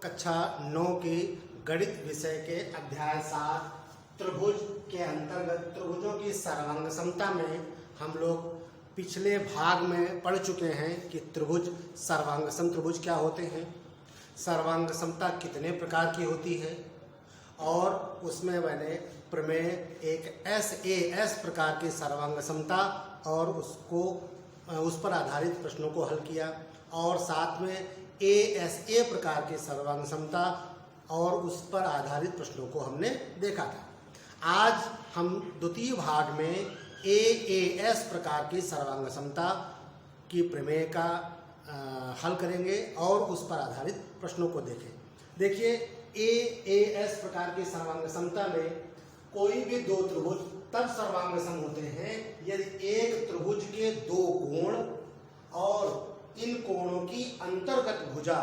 कक्षा 9 की गणित विषय के अध्याय 7 त्रिभुज के अंतर्गत त्रिभुजों की सर्वांग समता में हम लोग पिछले भाग में पढ़ चुके हैं कि त्रिभुज सर्वांग सम त्रिभुज क्या होते हैं, सर्वांग समता कितने प्रकार की होती है और उसमें मैंने प्रमेय एक SAS प्रकार की सर्वांग समता और उस पर आधारित प्रश्नों को हल किया और साथ में ASA प्रकार की सर्वांग समता और उस पर आधारित प्रश्नों को हमने देखा था। आज हम द्वितीय भाग में AAS प्रकार की सर्वांग समता की प्रमेय का हल करेंगे और उस पर आधारित प्रश्नों को देखें। देखिए, AAS प्रकार की सर्वांग समता में कोई भी दो त्रिभुज तब सर्वांग सम होते हैं यदि एक त्रिभुज के दो कोण और इन कोणों की अंतर्गत भुजा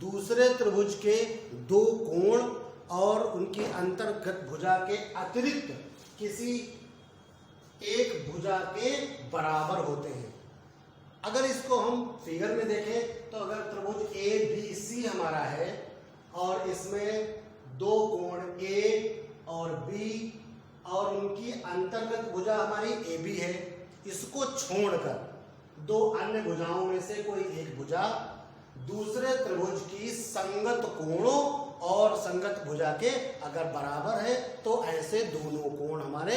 दूसरे त्रिभुज के दो कोण और उनकी अंतर्गत भुजा के अतिरिक्त किसी एक भुजा के बराबर होते हैं। अगर इसको हम फिगर में देखें तो अगर त्रिभुज ABC हमारा है और इसमें दो कोण A और B और उनकी अंतर्गत भुजा हमारी AB है, इसको छोड़कर दो अन्य भुजाओं में से कोई एक भुजा दूसरे त्रिभुज की संगत कोणों और संगत भुजा के अगर बराबर है तो ऐसे दोनों कोण हमारे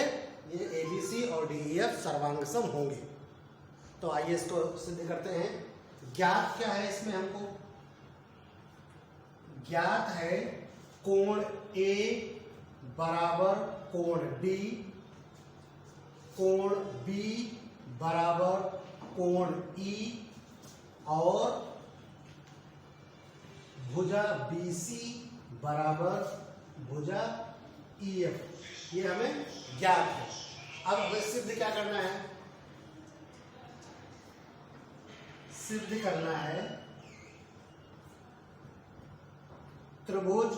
ये ABC और DEF सर्वांग सम होंगे। तो आइए इसको सिद्ध करते हैं। ज्ञात क्या है इसमें हमको? ज्ञात है कोण A बराबर कोण D, कोण B बराबर कोण E और भुजा BC बराबर भुजा EF, ये हमें ज्ञात है। अब हमें सिद्ध क्या करना है? सिद्ध करना है त्रिभुज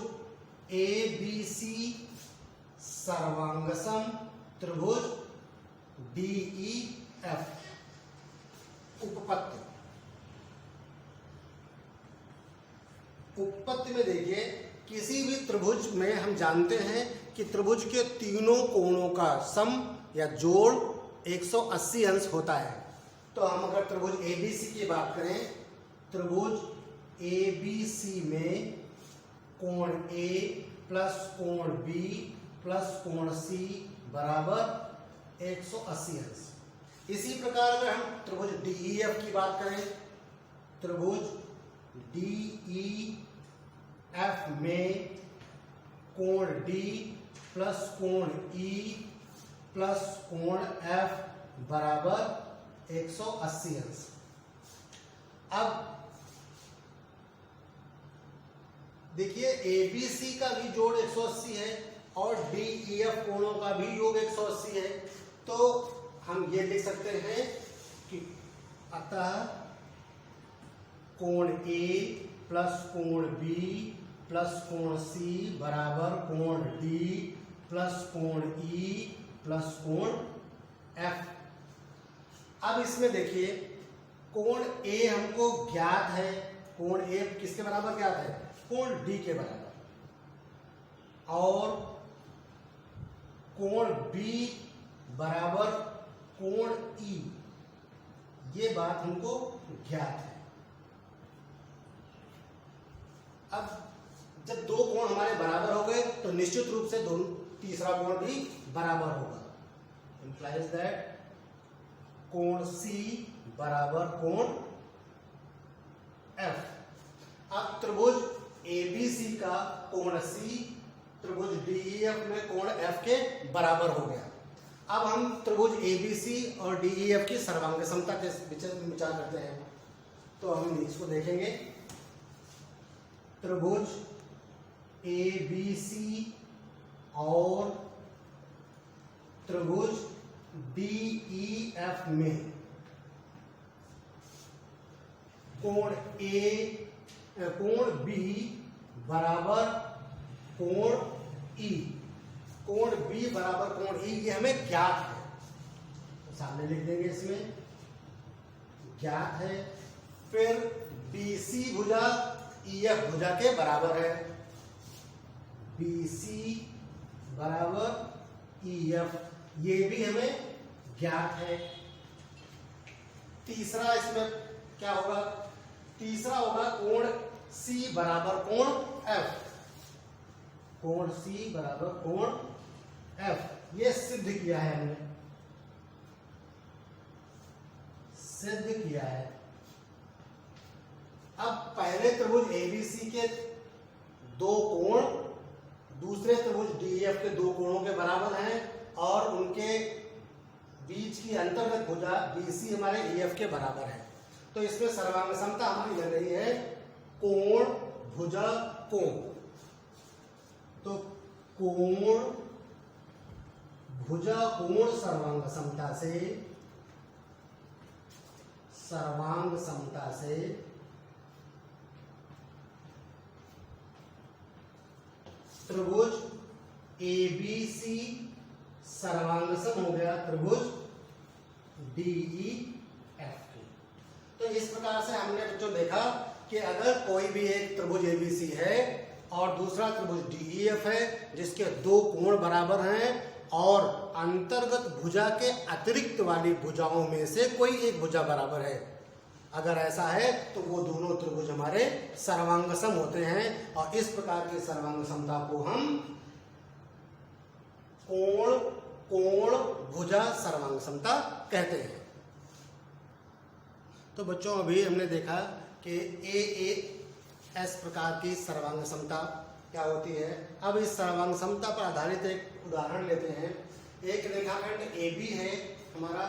ABC सर्वांगसम त्रिभुज DEF। उपपत्ति में देखिए, किसी भी त्रिभुज में हम जानते हैं कि त्रिभुज के तीनों कोणों का सम या जोड़ 180 अंश होता है। तो हम अगर त्रिभुज ABC की बात करें, त्रिभुज ABC में कोण A प्लस कोण B प्लस कोण C बराबर 180 अंश। इसी प्रकार अगर हम त्रिभुज DEF की बात करें, त्रिभुज DEF में कोण D प्लस कोण E प्लस कोण F बराबर 180 अंश। अब देखिए, ABC का भी जोड़ 180 है और DEF कोणों का भी योग 180 है, तो हम ये लिख सकते हैं कि अतः कोण A प्लस कोण B प्लस कोण C बराबर कोण D प्लस कोण E प्लस कोण F। अब इसमें देखिए, कोण A हमको ज्ञात है, कोण A किसके बराबर ज्ञात है? कोण D के बराबर, और कोण B बराबर कोण E, ये बात हमको ज्ञात है। अब जब दो कोण हमारे बराबर हो गए तो निश्चित रूप से तीसरा कोण भी बराबर होगा। इंप्लाइज दैट कोण C बराबर कोण F। अब त्रिभुज ABC का कोण C त्रिभुज DEF में कोण F के बराबर हो गया। अब हम त्रिभुज ABC और DEF की सर्वांग समता के विचार करते हैं। तो हम इसको देखेंगे, त्रिभुज ABC और त्रिभुज DEF में कोण B बराबर कोण E, कोण B बराबर कोण E, ये हमें ज्ञात है। तो सामने लिख देंगे, इसमें ज्ञात है। फिर BC भुजा EF भुजा के बराबर है। BC बराबर EF, ये भी हमें ज्ञात है। तीसरा इसमें क्या होगा? तीसरा होगा कोण C बराबर कोण F। कोण C बराबर कोण F, ये सिद्ध किया है हमने, सिद्ध किया है। अब पहले त्रिभुज ABC के दो कोण दूसरे त्रिभुज DEF के दो कोणों के बराबर हैं और उनके बीच की अंतर्गत भुजा BC हमारे EF के बराबर है। तो इसमें सर्वांग समता हमारी लग रही है कोण भुजा कोण। तो कोण भुजा कोण सर्वांग समता से त्रिभुज ABC सर्वांगसम हो गया त्रिभुज DEF की। तो इस प्रकार से हमने जो देखा कि अगर कोई भी एक त्रिभुज ABC है और दूसरा त्रिभुज DEF है जिसके दो कोण बराबर हैं और अंतर्गत भुजा के अतिरिक्त वाली भुजाओं में से कोई एक भुजा बराबर है, अगर ऐसा है तो वो दोनों त्रिभुज हमारे सर्वांगसम होते हैं और इस प्रकार के सर्वांग समता को हम कोण भुजा सर्वांग समता कहते हैं। तो बच्चों अभी हमने देखा कि AAS प्रकार की सर्वांग समता क्या होती है। अब इस सर्वांग समता पर आधारित एक उदाहरण लेते हैं। एक रेखाखंड AB है हमारा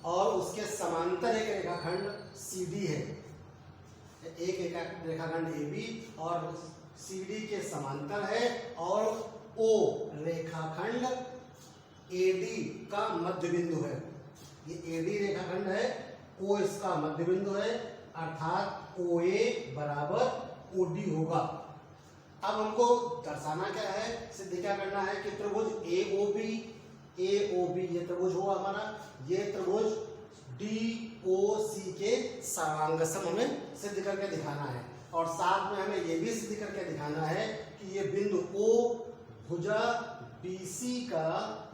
और उसके समांतर एक रेखाखंड CD है। एक रेखाखंड AB और CD के समांतर है और O रेखाखंड AD का मध्य बिंदु है। ये AD रेखाखंड है, O इसका मध्य बिंदु है, अर्थात OA बराबर OD होगा। अब हमको दर्शाना क्या है, सिद्ध क्या करना है कि त्रिभुज AOB ये त्रिभुज हुआ हमारा, ये त्रिभुज DOC के सर्वांगसम हमें सिद्ध करके दिखाना है और साथ में हमें ये भी सिद्ध करके दिखाना है कि ये बिंदु O भुजा BC का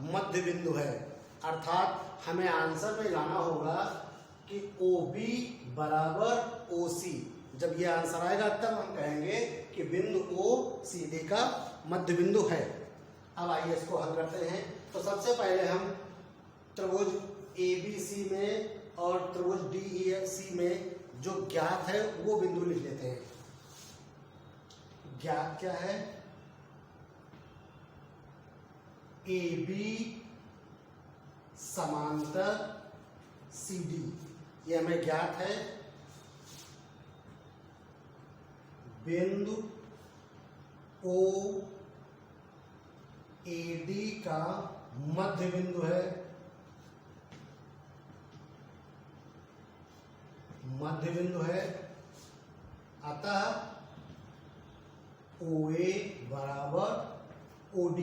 मध्य बिंदु है। अर्थात हमें आंसर में लाना होगा कि OB बराबर OC। जब ये आंसर आएगा तब हम कहेंगे कि बिंदु O CD का मध्य बिंदु है। अब आइए इसको हल करते हैं। तो सबसे पहले हम त्रिभुज ABC में और त्रिभुज DEC में जो ज्ञात है वो बिंदु लिख लेते हैं। ज्ञात क्या है? AB समांतर CD, ये हमें ज्ञात है। बिंदु O AD का मध्य बिंदु है, मध्य बिंदु है, अतः OA बराबर OD।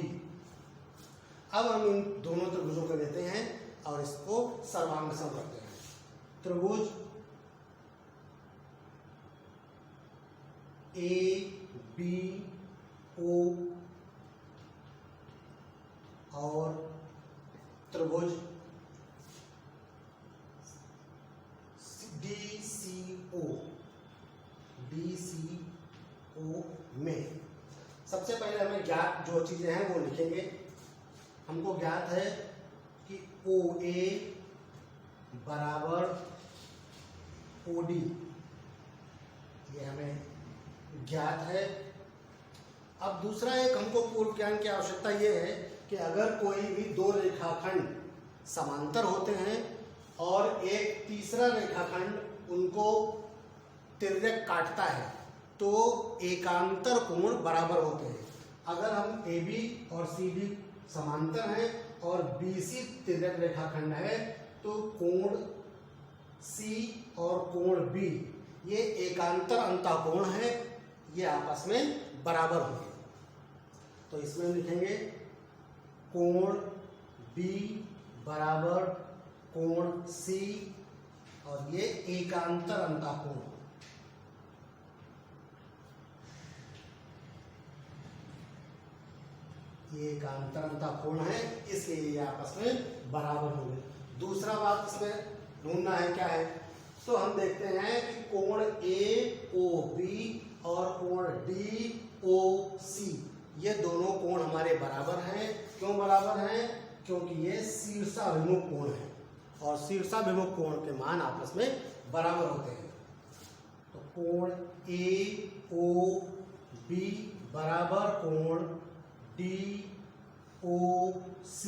अब हम इन दोनों त्रिभुजों को लेते हैं और इसको सर्वांगसम करते हैं। त्रिभुज ABO और त्रिभुज DCO में सबसे पहले हमें ज्ञात जो चीजें हैं वो लिखेंगे। हमको ज्ञात है कि OA बराबर OD, ये हमें ज्ञात है। अब दूसरा एक हमको पूर्व ज्ञान की आवश्यकता ये है कि अगर कोई भी दो रेखाखंड समांतर होते हैं और एक तीसरा रेखाखंड उनको तिर्यक काटता है तो एकांतर कोण बराबर होते हैं। अगर हम AB और CD समांतर हैं और BC तिर्यक रेखाखंड है तो कोण C और कोण B ये एकांतर अंतःकोण है, ये आपस में बराबर होंगे। तो इसमें लिखेंगे कोण B बराबर कोण C और ये एकांतर अंतःकोण। ये एकांतरता कोण है, इसलिए ये आपस में बराबर होंगे। दूसरा बात इसमें ढूंढना है क्या है, तो हम देखते हैं कि कोण AOB और कोण DOC ये दोनों कोण हमारे बराबर हैं। क्यों बराबर हैं? क्योंकि ये शीर्षाभिमुख कोण है और शीर्षाभिमुख कोण के मान आपस में बराबर होते हैं। तो कोण AOB बराबर कोण DOC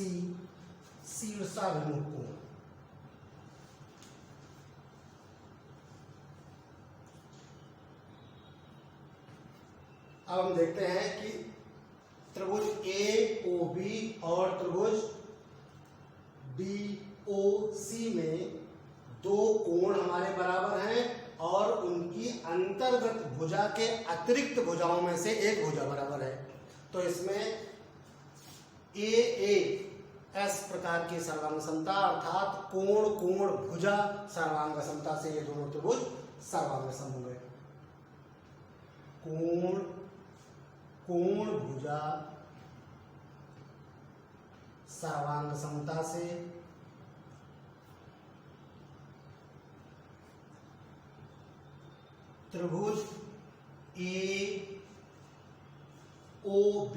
शीर्षाभिमुख कोण। अब हम देखते हैं कि त्रिभुज AOB और त्रिभुज DOC में दो कोण हमारे बराबर हैं और उनकी अंतर्गत भुजा के अतिरिक्त भुजाओं में से एक भुजा बराबर है। तो इसमें AAS प्रकार की सर्वांग समता अर्थात कोण कोण भुजा सर्वांग समता से ये दोनों त्रिभुज सर्वांग सम होंगे। कोण कोण भुजा सर्वांग समता से त्रिभुज AOB,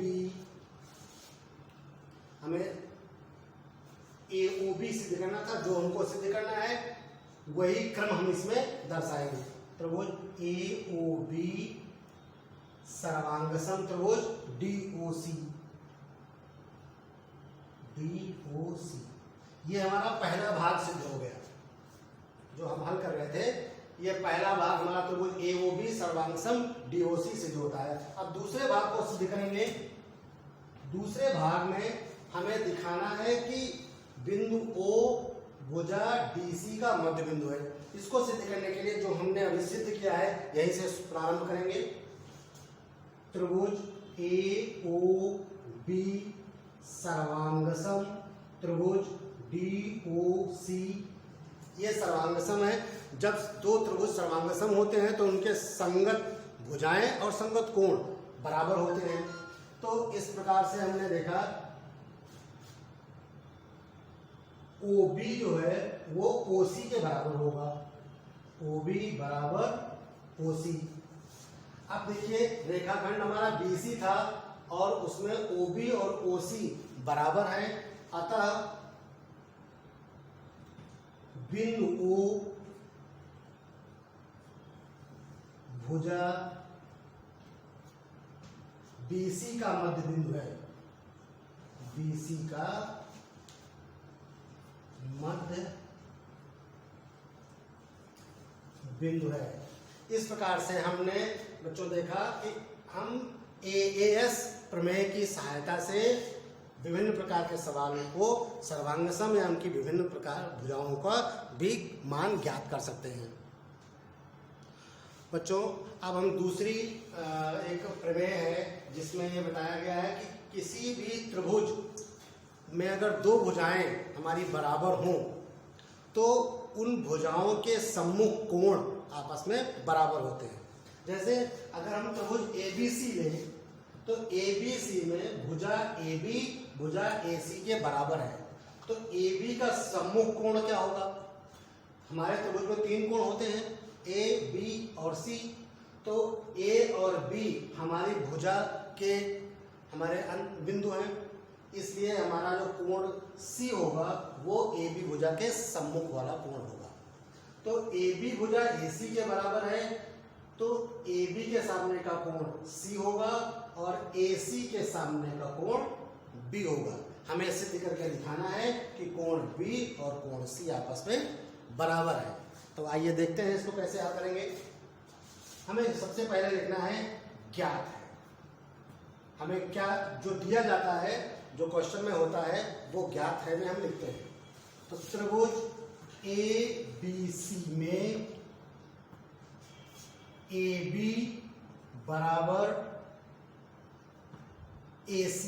हमें AOB सिद्ध करना था, जो हमको सिद्ध करना है वही क्रम हम इसमें दर्शाएंगे। त्रिभुज AOB सर्वांगसम त्रिभुज DOC ये हमारा पहला भाग सिद्ध हो गया जो हम हल कर रहे थे। ये पहला भाग हमारा त्रिभुज AOB सर्वांगसम DOC सिद्ध होता है। अब दूसरे भाग को सिद्ध करेंगे। दूसरे भाग में हमें दिखाना है कि बिंदु O भुजा DC का मध्य बिंदु है। इसको सिद्ध करने के लिए जो हमने अभी सिद्ध किया है यहीं से प्रारंभ करेंगे। त्रिभुज AOB सर्वांगसम त्रिभुज DOC ये सर्वांगसम है। जब दो त्रिभुज सर्वांगसम होते हैं तो उनके संगत भुजाएं और संगत कोण बराबर होते हैं। तो इस प्रकार से हमने देखा OB जो है वो OC के बराबर होगा। OB बराबर OC। अब देखिए रेखाखंड हमारा BC था और उसमें OB और OC बराबर है, अतः बिंदु O भुजा BC का मध्य बिंदु है। BC का मध्य बिंदु है। इस प्रकार से हमने बच्चों देखा कि हम AAS प्रमेय की सहायता से विभिन्न प्रकार के सवालों को सर्वांगसम या उनकी विभिन्न प्रकार भुजाओं का भी मान ज्ञात कर सकते हैं। बच्चों अब हम दूसरी एक प्रमेय है जिसमें ये बताया गया है कि किसी भी त्रिभुज में अगर दो भुजाएं हमारी बराबर हों तो उन भुजाओं के सम्मुख कोण आपस में बराबर होते हैं। जैसे अगर हम त्रिभुज ABC लें तो ABC में भुजा AB भुजा AC के बराबर है, तो AB का सम्मुख कोण क्या होगा? हमारे त्रिभुज में तीन कोण होते हैं A, B और C। तो A और B हमारी भुजा के हमारे बिंदु हैं, इसलिए हमारा जो कोण C होगा वो AB भुजा के सम्मुख वाला कोण होगा। तो AB भुजा AC के बराबर है, तो AB के सामने का कोण C होगा और AC के सामने का कोण B होगा। हमें सिद्ध करके दिखाना है कि कोण B और कोण C आपस में बराबर है। तो आइए देखते हैं इसको कैसे हल करेंगे। हमें सबसे पहले लिखना है ज्ञात है। हमें क्या जो दिया जाता है, जो क्वेश्चन में होता है वो ज्ञात है में हम लिखते हैं। तो त्रिभुज ABC में AB बराबर AC,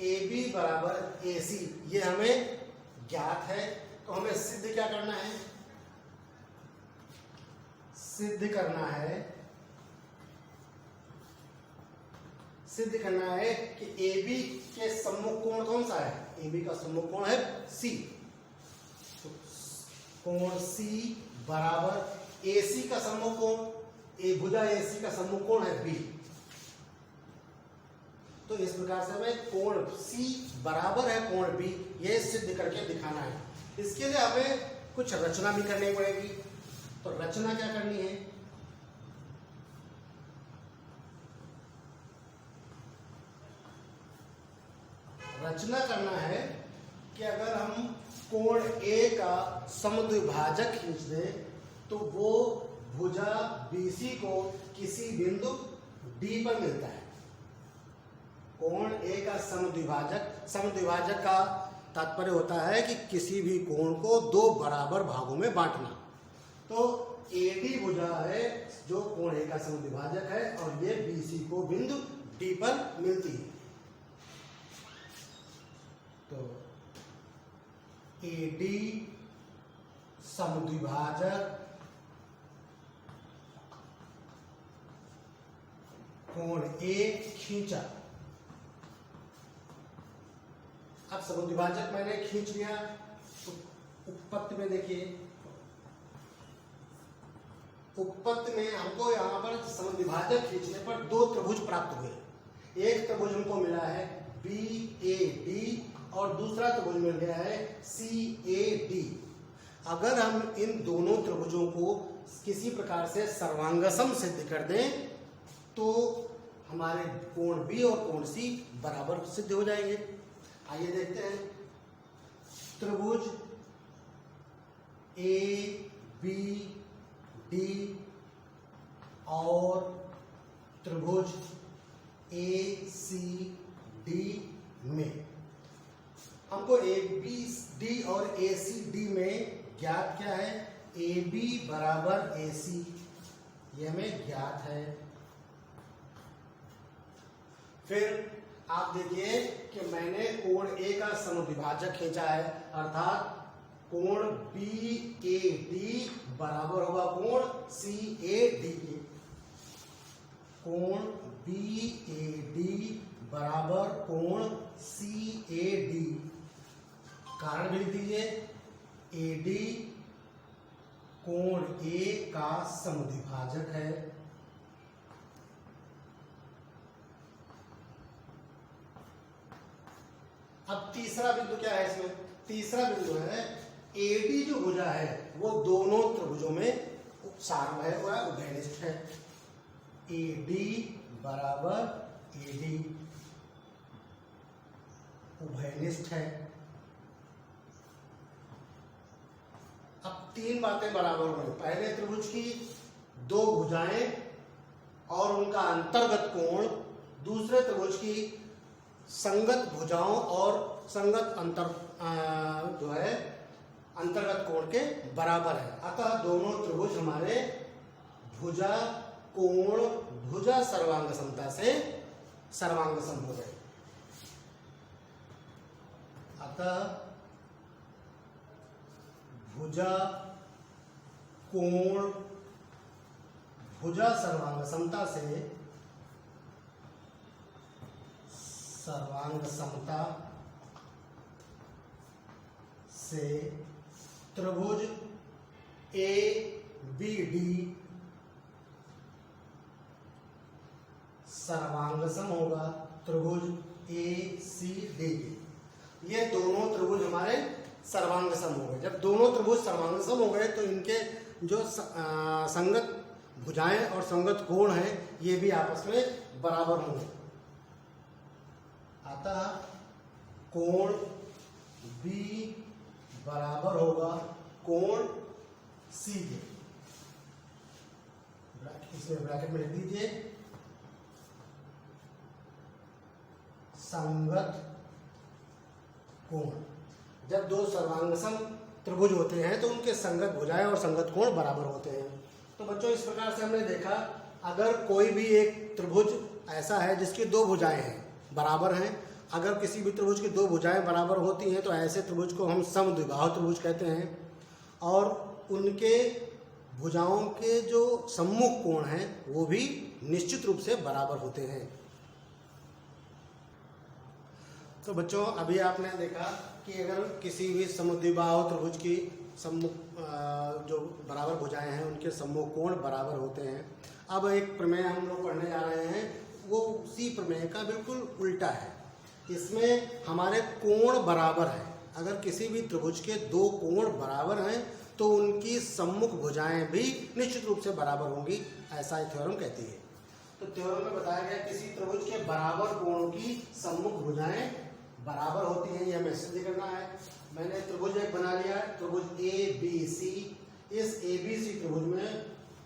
AB बराबर AC ये हमें ज्ञात है। तो हमें सिद्ध क्या करना है? सिद्ध करना है सिद्ध करना है कि AB के सम्मुख कोण कौन सा है? AB का सम्मुख कोण है C। तो कोण C बराबर AC का सम्मुख कोण, भुजा AC का सम्मुख कोण है B। तो इस प्रकार से हमें कोण C बराबर है कोण B, ये सिद्ध करके दिखाना है। इसके लिए हमें कुछ रचना भी करनी पड़ेगी। तो रचना क्या करनी है? रचना करना है कि अगर हम कोण A का समद्विभाजक खींच दें तो वो भुजा BC को किसी बिंदु D पर मिलता है। कोण A का समद्विभाजक का तात्पर्य होता है कि किसी भी कोण को दो बराबर भागों में बांटना। तो AD भुजा है जो कोण A का समद्विभाजक है और ये BC को बिंदु D पर मिलती है। तो AD समद्विभाजक कोण A खींचा। अब समद्विभाजक मैंने खींच लिया तो उपपत्ति में देखिए, उपपत्ति में हमको यहाँ पर समद्विभाजक खींचने पर दो त्रिभुज प्राप्त हुए। एक त्रिभुज हमको मिला है BAD और दूसरा त्रिभुज मिल गया है CAD। अगर हम इन दोनों त्रिभुजों को किसी प्रकार से सर्वांगसम सिद्ध कर दें तो हमारे कोण B और कोण C बराबर सिद्ध हो जाएंगे। आइए देखते हैं। त्रिभुज ABD और त्रिभुज ACD में हमको ABD और ACD में ज्ञात क्या है? AB बराबर AC, ये हमें ज्ञात है। फिर आप देखिए कि मैंने कोण A का समद्विभाजक खींचा है, अर्थात कोण BAD बराबर होगा कोण CAD के। कोण BAD बराबर कोण CAD। कारण भी लिख दीजिए, AD कोण A का समद्विभाजक है। अब तीसरा बिंदु क्या है इसमें? तीसरा बिंदु है AD जो भुजा है वो दोनों त्रिभुजों में सार्वभय हुआ है, उभयनिष्ठ है। AD बराबर AD उभयनिष्ठ है। अब तीन बातें बराबर हो गई। पहले त्रिभुज की दो भुजाएं और उनका अंतर्गत कोण, दूसरे त्रिभुज की संगत भुजाओं और संगत जो है अंतर्गत कोण के बराबर है। अतः दोनों त्रिभुज हमारे भुजा कोण भुजा सर्वांग समता से सर्वांगसम हो गए। अतः भुजा कोण भुजा सर्वांग समता से सर्वांग समता से त्रिभुज ABD सर्वांगसम होगा त्रिभुज ACD। ये दोनों त्रिभुज हमारे सर्वांगसम हो गए। जब दोनों त्रिभुज सर्वांगसम हो गए तो इनके जो संगत भुजाएं और संगत कोण हैं ये भी आपस में बराबर होंगे। अतः कोण B बराबर होगा कोण C के। इसमें ब्रैकेट में लिख दीजिए संगत कोण। जब दो सर्वांगसम त्रिभुज होते हैं तो उनके संगत भुजाएं और संगत कोण बराबर होते हैं। तो बच्चों इस प्रकार से हमने देखा, अगर कोई भी एक त्रिभुज ऐसा है जिसकी दो भुजाएं हैं बराबर हैं, अगर किसी भी त्रिभुज की दो भुजाएं बराबर होती हैं तो ऐसे त्रिभुज को हम समद्विबाहु त्रिभुज कहते हैं। और उनके भुजाओं के जो सम्मुख कोण हैं वो भी निश्चित रूप से बराबर होते हैं। तो बच्चों अभी आपने देखा कि अगर किसी भी समद्विबाहु त्रिभुज की सम्मुख जो बराबर भुजाएं हैं उनके सम्मुख कोण बराबर होते हैं। अब एक प्रमेय हम लोग पढ़ने जा रहे हैं, वो उसी प्रमेय का बिल्कुल उल्टा है। इसमें हमारे कोण बराबर है। अगर किसी भी त्रिभुज के दो कोण बराबर हैं तो उनकी सम्मुख भुजाएं भी निश्चित रूप से बराबर होंगी, ऐसा ये थ्योरम कहती है। तो थ्योरम में बताया गया किसी त्रिभुज के बराबर कोणों की सम्मुख भुजाएं बराबर होती हैं, यह हमें सिद्ध करना है। मैंने त्रिभुज एक बना लिया है, त्रिभुज ए बी सी। इस ए बी सी त्रिभुज में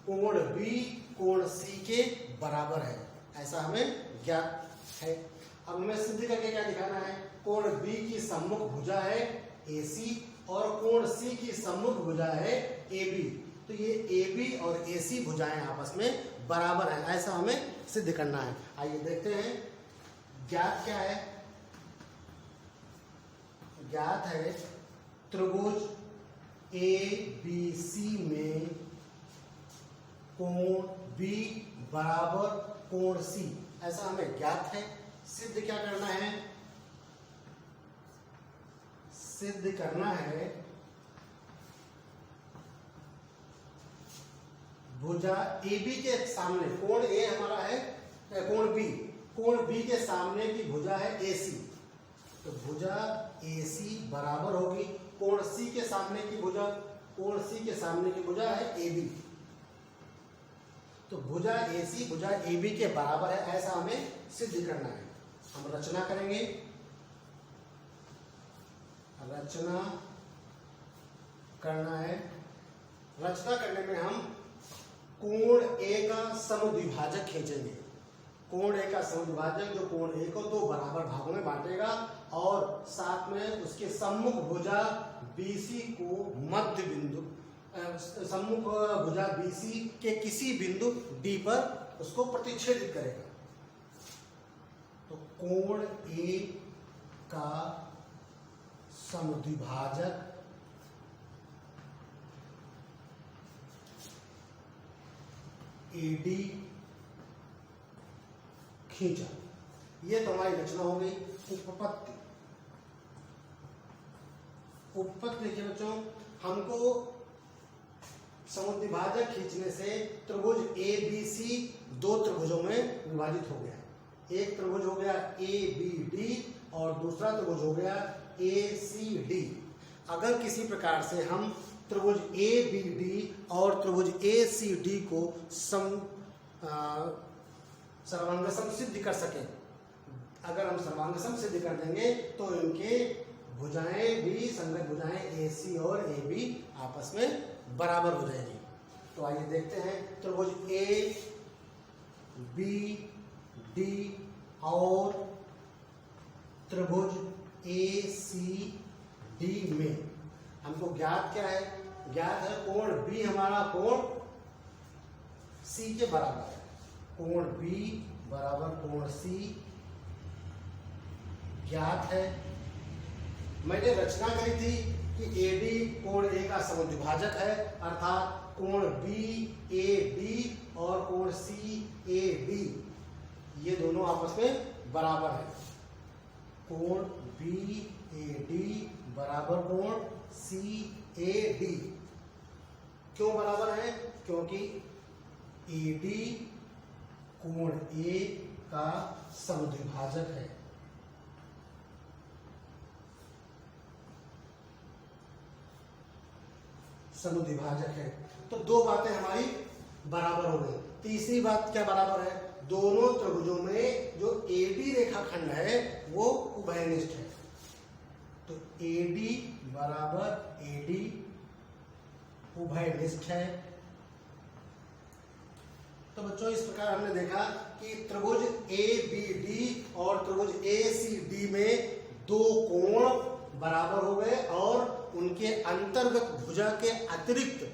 कोण बी कोण सी के बराबर है, ऐसा हमें ज्ञात है। अब हमें सिद्ध करके क्या दिखाना है, कोण बी की सम्मुख भुजा है ए सी और कोण सी की सम्मुख भुजा है ए बी। तो ये ए बी और ए सी भुजाएं आपस में बराबर है, ऐसा हमें सिद्ध करना है। आइए देखते हैं ज्ञात क्या है। ज्ञात है त्रिभुज ए बी सी में कोण बी बराबर कोण सी, ऐसा हमें ज्ञात है। सिद्ध क्या करना है, सिद्ध करना है भुजा ए बी के सामने, कोण ए हमारा है, कोण बी के सामने की भुजा है ए सी। तो भुजा ए सी बराबर होगी कोण सी के सामने की भुजा, कोण सी के सामने की भुजा है ए बी। तो भुजा ए सी भुजा ए बी के बराबर है, ऐसा हमें सिद्ध करना है। हम रचना करेंगे। रचना करना है। रचना करने में हम कोण ए का समद्विभाजक खींचेंगे। कोण ए का समद्विभाजक जो कोण ए को दो बराबर भागों में बांटेगा और साथ में उसके सम्मुख भुजा बीसी को मध्य बिंदु, सम्मुख भुजा बीसी के किसी बिंदु डी पर उसको प्रतिच्छेदित करेगा। तो कोण ए का समद्विभाजक एडी खींचा। ये तो हमारी रचना हो गई। उपपत्ति, उपपत्ति देखिए बच्चों, हमको समद्विभाजक खींचने से त्रिभुज ए बी सी दो त्रिभुजों में विभाजित हो गया। एक त्रिभुज हो गया ए बी डी और दूसरा त्रिभुज हो गया ए सी डी। अगर किसी प्रकार से हम त्रिभुज ए बी डी और त्रिभुज ए सी डी को सर्वांगसम सिद्ध कर सके, अगर हम सर्वांगसम सिद्ध कर देंगे तो इनके भुजाएं भी, संगत भुजाएं ए सी और ए बी आपस में बराबर हो जाएगी। तो आइए देखते हैं त्रिभुज ए बी डी और त्रिभुज ए सी डी में हमको ज्ञात क्या है, ज्ञात है कोण बी हमारा कोण सी के बराबर है। कोण बी बराबर कोण सी ज्ञात है। मैंने रचना करी थी कि ए डी कोण ए का समद्विभाजक है, अर्थात कोण बी ए डी और कोण सी ए डी ये दोनों आपस में बराबर है। कोण बी ए डी बराबर कोण सी ए डी। क्यों बराबर है, क्योंकि ए डी कोण ए का समद्विभाजक है। समद्विभाजक है तो दो बातें हमारी बराबर हो गई। तीसरी बात क्या बराबर है, दोनों त्रिभुजों में जो ए बी रेखाखंड है वो उभयनिष्ठ है। तो ए डी बराबर ए डी उभयनिष्ठ है। तो बच्चों इस प्रकार हमने देखा कि त्रिभुज ए बी डी और त्रिभुज ए सी डी में दो कोण बराबर हो गए और उनके अंतर्गत भुजा के अतिरिक्त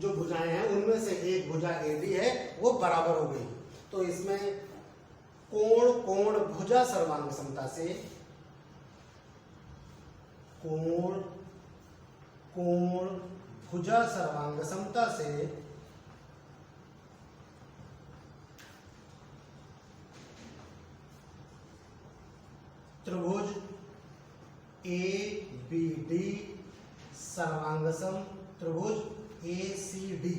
जो भुजाएं हैं उनमें से एक भुजा ए डी है वो बराबर हो गई। तो इसमें कोण कोण भुजा सर्वांग समता से, कोण कोण भुजा सर्वांग समता से त्रिभुज ABD सर्वांगसम त्रिभुज ACD।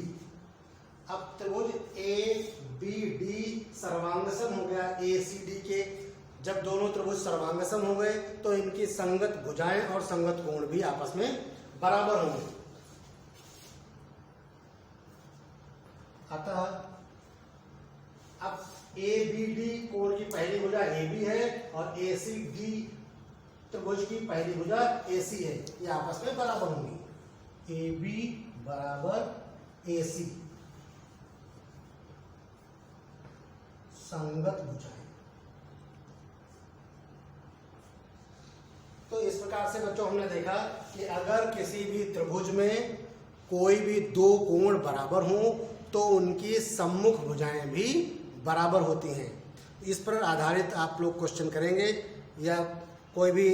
अब त्रिभुज ABD सर्वांगसम हो गया ACD के। जब दोनों त्रिभुज सर्वांगसम हो गए तो इनकी संगत भुजाएं और संगत कोण भी आपस में बराबर होंगे। अतः अब ABD कोण की पहली भुजा AB है और ACD त्रिभुज की पहली भुजा AC है, ये आपस में बराबर होंगी। AB बराबर AC संगत भुजाएं। तो इस प्रकार से बच्चों हमने देखा कि अगर किसी भी त्रिभुज में कोई भी दो कोण बराबर हों तो उनकी सम्मुख भुजाएं भी बराबर होती हैं। इस पर आधारित आप लोग क्वेश्चन करेंगे या कोई भी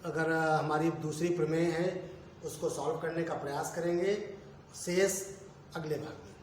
अगर हमारी दूसरी प्रमेय है उसको सॉल्व करने का प्रयास करेंगे। शेष अगले भाग में।